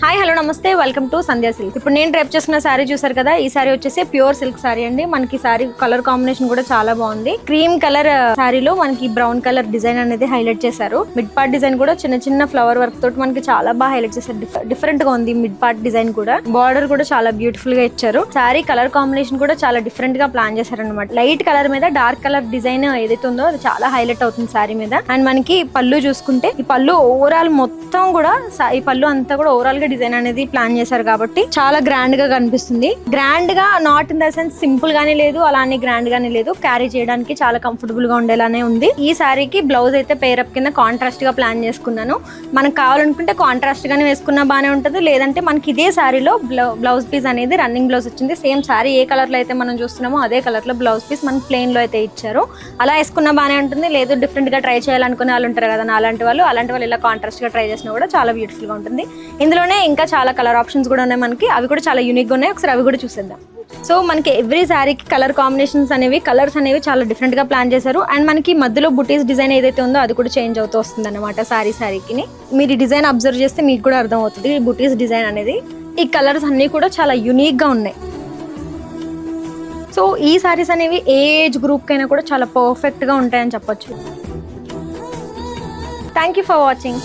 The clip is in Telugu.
హాయ్ హలో నమస్తే వెల్కమ్ టు సంధ్యా సిల్క్. ఇప్పుడు నేను డ్రైప్ చేసుకున్న సారీ చూసారు కదా, ఈ సారీ వచ్చేసి ప్యూర్ సిల్క్ సారీ అండి. మనకి సారీ కలర్ కాంబినేషన్ కూడా చాలా బాగుంది. క్రీమ్ కలర్ సారీలో మనకి బ్రౌన్ కలర్ డిజైన్ అనేది హైలైట్ చేశారు. మిడ్ పార్ట్ డిజైన్ కూడా చిన్న చిన్న ఫ్లవర్ వర్క్ తోటి మనకి చాలా బాగా హైలైట్ చేశారు. డిఫరెంట్ గా ఉంది మిడ్ పార్ట్ డిజైన్ కూడా. బార్డర్ కూడా చాలా బ్యూటిఫుల్ గా ఇచ్చారు. సారీ కలర్ కాంబినేషన్ కూడా చాలా డిఫరెంట్ గా ప్లాన్ చేశారు అనమాట. లైట్ కలర్ మీద డార్క్ కలర్ డిజైన్ ఏదైతే ఉందో అది చాలా హైలైట్ అవుతుంది సారీ మీద. అండ్ మనకి పళ్ళు చూసుకుంటే ఈ పళ్ళు ఓవరాల్ మొత్తం కూడా ఈ పళ్ళు అంతా కూడా ఓవరాల్ డిజైన్ అనేది ప్లాన్ చేశారు కాబట్టి చాలా గ్రాండ్ గా కనిపిస్తుంది. గ్రాండ్ గా not in the sense simple గానే లేదు, అలానే గ్రాండ్ గానే లేదు. క్యారీ చేయడానికి చాలా కంఫర్టబుల్ గా ఉండేలానే ఉంది. ఈ సారీకి బ్లౌజ్ అయితే పేరప్ కింద కాంట్రాస్ట్ గా ప్లాన్ చేసుకున్నాను. మనకు కావాలనుకుంటే కాంట్రాస్ట్ గానే వేసుకున్నా బానే ఉంటది, లేదంటే మనకి ఇదే సారీలో బ్లౌజ్ పీస్ అనేది రన్నింగ్ బ్లౌజ్ వచ్చింది. సేమ్ సారీ ఏ కలర్ లో అయితే మనం చూస్తున్నామో అదే కలర్ లో బ్లౌజ్ పీస్ మనకి ప్లెయిన్ లో అయితే ఇచ్చారు. అలా వేసుకున్నా బానే ఉంటుంది. లేదు డిఫరెంట్ గా ట్రై చేయాలనుకునే వాళ్ళు ఉంటారు కదా, అలాంటి వాళ్ళు ఇలా కాంట్రాస్ట్ గా ట్రై చేసినా కూడా చాలా బ్యూటిఫుల్ గా ఉంటుంది. ఇందులోనే ఇంకా చాలా కలర్ ఆప్షన్స్ కూడా ఉన్నాయి మనకి. అవి కూడా చాలా యూనిక్ గా ఉన్నాయి. ఒకసారి అవి కూడా చూసేద్దాం. సో మనకి ఎవ్రీ శారీకి కలర్ కాంబినేషన్స్ అనేవి కలర్స్ అనేవి చాలా డిఫరెంట్ గా ప్లాన్ చేశారు. అండ్ మనకి మధ్యలో బుటీస్ డిజైన్ ఏదైతే ఉందో అది కూడా చేంజ్ అవుతూ వస్తుంది అనమాట. శారీకి మీరు ఈ డిజైన్ అబ్జర్వ్ చేస్తే మీకు కూడా అర్థం అవుతుంది ఈ బుటీస్ డిజైన్ అనేది. ఈ కలర్స్ అన్ని కూడా చాలా యూనిక్ గా ఉన్నాయి. సో ఈ శారీస్ అనేవి ఏ ఏజ్ గ్రూప్ కైనా కూడా చాలా పర్ఫెక్ట్ గా ఉంటాయని చెప్పొచ్చు. Thank you for watching.